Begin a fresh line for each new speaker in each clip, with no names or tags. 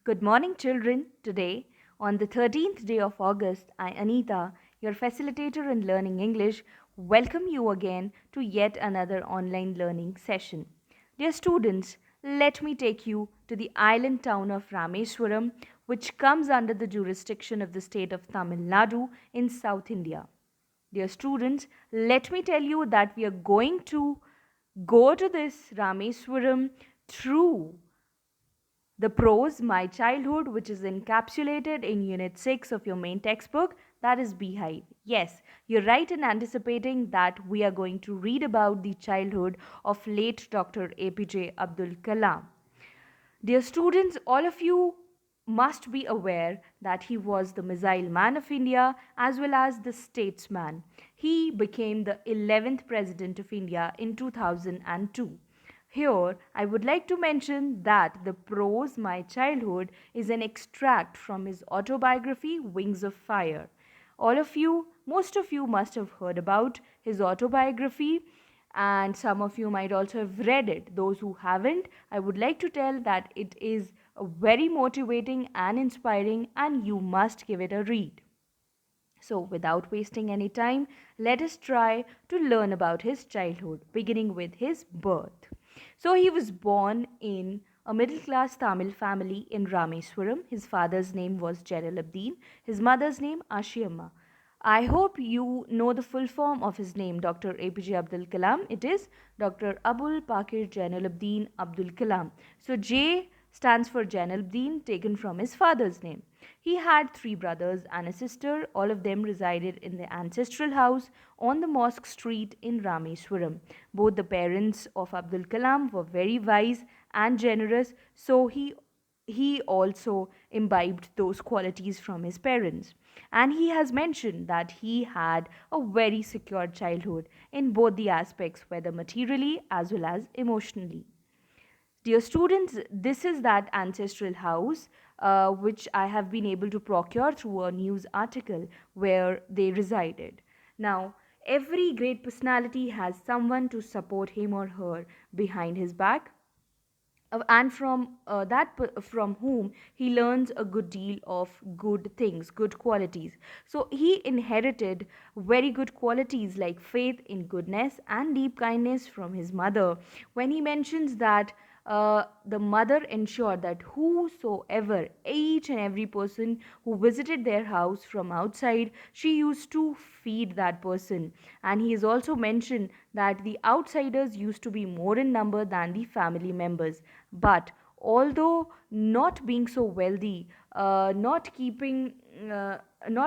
Good morning, children. Today, on the 13th day of August, I, Anita, your facilitator in learning English, welcome you again to yet another online learning session. Dear students, let me take you to the island town of Rameswaram, which comes under the jurisdiction of the state of Tamil Nadu in South India. Dear students, let me tell you that we are going to go to this Rameswaram through the prose, My Childhood, which is encapsulated in Unit 6 of your main textbook, that is Beehive. Yes, you're right in anticipating that we are going to read about the childhood of late Dr. APJ Abdul Kalam. Dear students, all of you must be aware that he was the missile man of India as well as the statesman. He became the 11th president of India in 2002. Here, I would like to mention that the prose My Childhood is an extract from his autobiography Wings of Fire. All of you, most of you must have heard about his autobiography, and some of you might also have read it. Those who haven't, I would like to tell that it is very motivating and inspiring, and you must give it a read. So, without wasting any time, let us try to learn about his childhood, beginning with his birth. So, he was born in a middle class Tamil family in Rameswaram. His father's name was Jalaluddin, his mother's name Ashiyamma. I hope you know the full form of his name, Dr. APJ Abdul Kalam. It is Dr. Abul Pakir Jainuddin Abdul Kalam. So J stands for Jainuddin, taken from his father's name. He had three brothers and a sister. All of them resided in the ancestral house on the Mosque Street in Rameswaram. Both the parents of Abdul Kalam were very wise and generous, so he also imbibed those qualities from his parents. And he has mentioned that he had a very secure childhood in both the aspects, whether materially as well as emotionally. Dear students, this is that ancestral house which I have been able to procure through a news article where they resided. Now, every great personality has someone to support him or her behind his back, and from whom he learns a good deal of good things, good qualities. So he inherited very good qualities like faith in goodness and deep kindness from his mother. When he mentions that the mother ensured that whosoever, each and every person who visited their house from outside, she used to feed that person. And he has also mentioned that the outsiders used to be more in number than the family members. But although not being so wealthy, not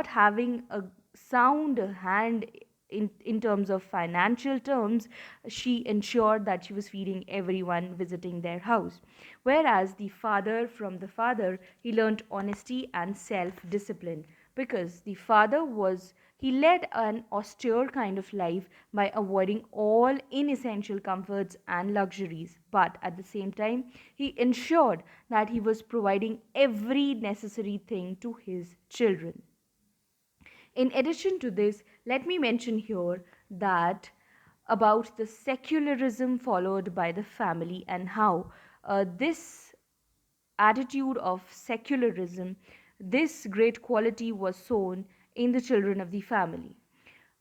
having a sound hand in terms of financial terms, she ensured that she was feeding everyone visiting their house. Whereas from the father, he learned honesty and self discipline, because he led an austere kind of life by avoiding all inessential comforts and luxuries. But at the same time, he ensured that he was providing every necessary thing to his children. In addition to this, let me mention here that about the secularism followed by the family, and how this attitude of secularism, this great quality was sown in the children of the family.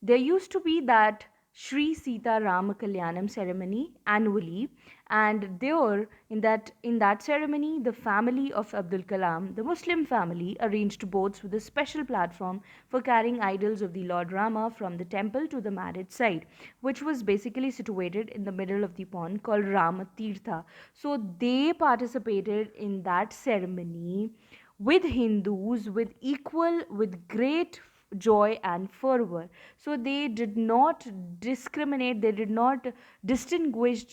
There used to be that Sri Sita Rama Kalyanam ceremony annually, and there in that ceremony, the family of Abdul Kalam, the Muslim family, arranged boats with a special platform for carrying idols of the Lord Rama from the temple to the marriage site, which was basically situated in the middle of the pond called Rama Tirtha. So they participated in that ceremony with Hindus with great joy and fervor. So they did not discriminate, they did not distinguish,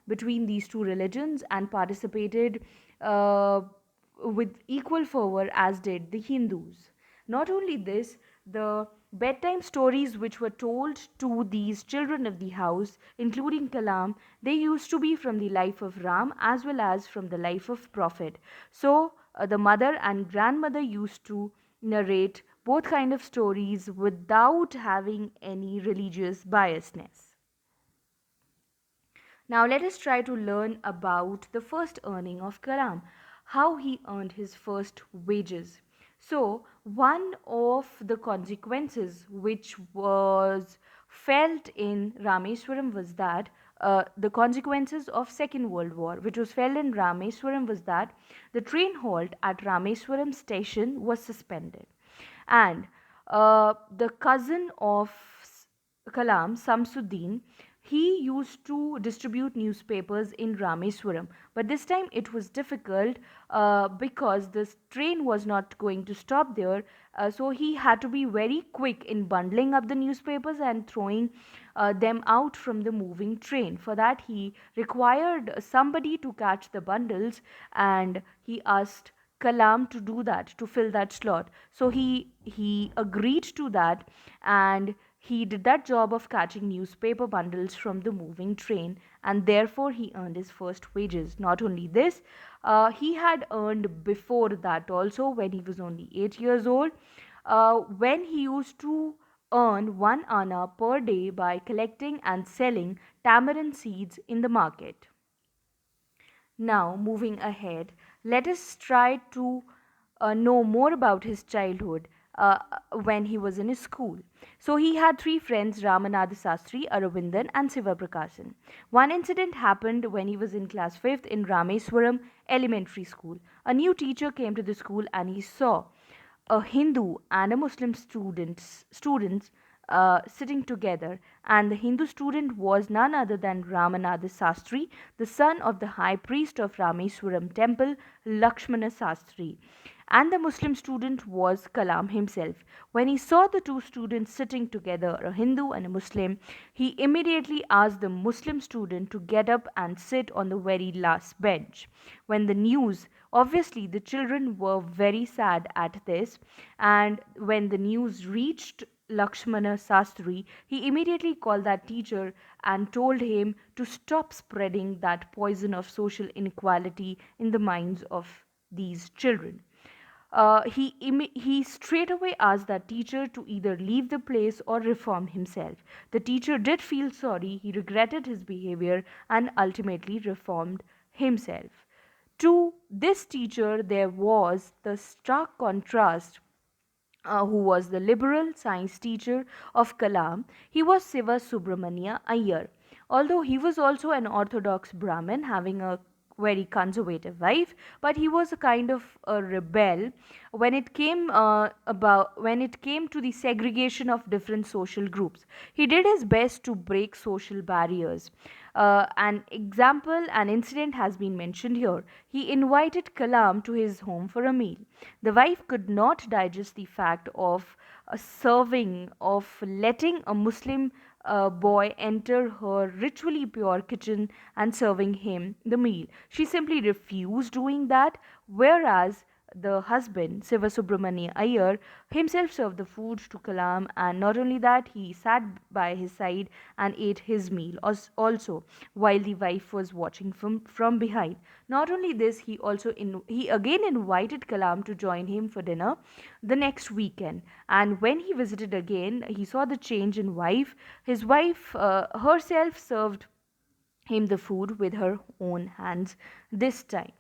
between these two religions, and participated uh, with equal fervor as did the Hindus. Not only this, the bedtime stories which were told to these children of the house, including Kalam, they used to be from the life of Ram as well as from the life of Prophet. So the mother and grandmother used to narrate both kind of stories without having any religious biasness. Now let us try to learn about the first earning of Kalam. how he earned his first wages. So, one of the consequences which was felt in Rameswaram was that the consequences of Second World War, which was felt in Rameswaram, was that the train halt at Rameswaram station was suspended, and the cousin of Kalam, Samsuddin, he used to distribute newspapers in Rameswaram. But this time it was difficult because this train was not going to stop there. So he had to be very quick in bundling up the newspapers and throwing them out from the moving train. For that, he required somebody to catch the bundles, and he asked Kalam to do that, to fill that slot. So he agreed to that, and he did that job of catching newspaper bundles from the moving train, and therefore he earned his first wages. Not only this, he had earned before that also when he was only 8 years old, when he used to earn 1 anna per day by collecting and selling tamarind seeds in the market. Now, moving ahead, let us try to know more about his childhood when he was in his school. So, he had three friends, Ramanatha Sastri, Aravindan, and Siva Prakasan. One incident happened when he was in class 5th in Rameswaram Elementary School. A new teacher came to the school and he saw a Hindu and a Muslim students sitting together, and the Hindu student was none other than Ramanatha Sastri, the son of the high priest of Rameswaram temple, Lakshmana Sastri. And the Muslim student was Kalam himself. When he saw the two students sitting together, a Hindu and a Muslim, he immediately asked the Muslim student to get up and sit on the very last bench. When the news Obviously, the children were very sad at this, and when the news reached Lakshmana Sastri, he immediately called that teacher and told him to stop spreading that poison of social inequality in the minds of these children. He straight away asked that teacher to either leave the place or reform himself. The teacher did feel sorry, he regretted his behavior, and ultimately reformed himself. To this teacher, there was the stark contrast who was the liberal science teacher of Kalam. He was Siva Subramania Iyer. Although he was also an orthodox Brahmin having a very conservative wife, but he was a kind of a rebel when it came to the segregation of different social groups. He did his best to break social barriers. An incident has been mentioned here. He invited Kalam to his home for a meal. The wife could not digest the fact of letting a Muslim boy enter her ritually pure kitchen and serving him the meal. She simply refused doing that, whereas the husband, Siva Subramania Iyer, himself served the food to Kalam, and not only that, he sat by his side and ate his meal also, while the wife was watching from behind. Not only this, he again invited Kalam to join him for dinner the next weekend. And when he visited again, he saw the change in wife. His wife herself served him the food with her own hands this time.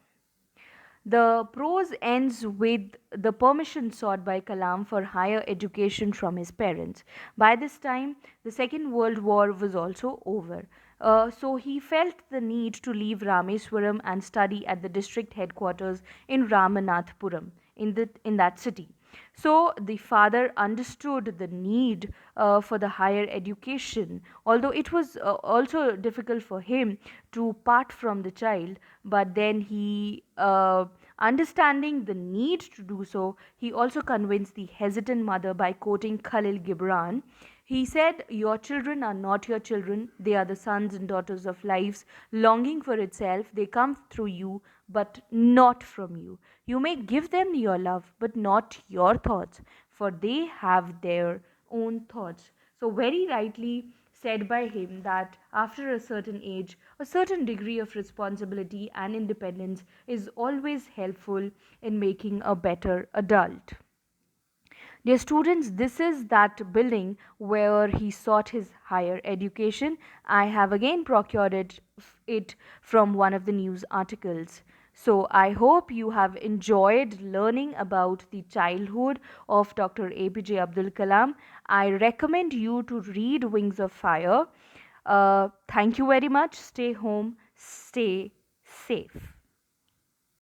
The prose ends with the permission sought by Kalam for higher education from his parents. By this time, the Second World War was also over. So he felt the need to leave Rameswaram and study at the district headquarters in Ramanathpuram in that city. So the father understood the need for the higher education, although it was also difficult for him to part from the child. But then understanding the need to do so, he also convinced the hesitant mother by quoting Khalil Gibran. He said, "Your children are not your children. They are the sons and daughters of lives longing for itself. They come through you, but not from you. You may give them your love, but not your thoughts, for they have their own thoughts." So, very rightly said by him that after a certain age, a certain degree of responsibility and independence is always helpful in making a better adult. Dear students, this is that building where he sought his higher education. I have again procured it from one of the news articles. So, I hope you have enjoyed learning about the childhood of Dr. APJ Abdul Kalam. I recommend you to read Wings of Fire. Thank you very much. Stay home, stay safe.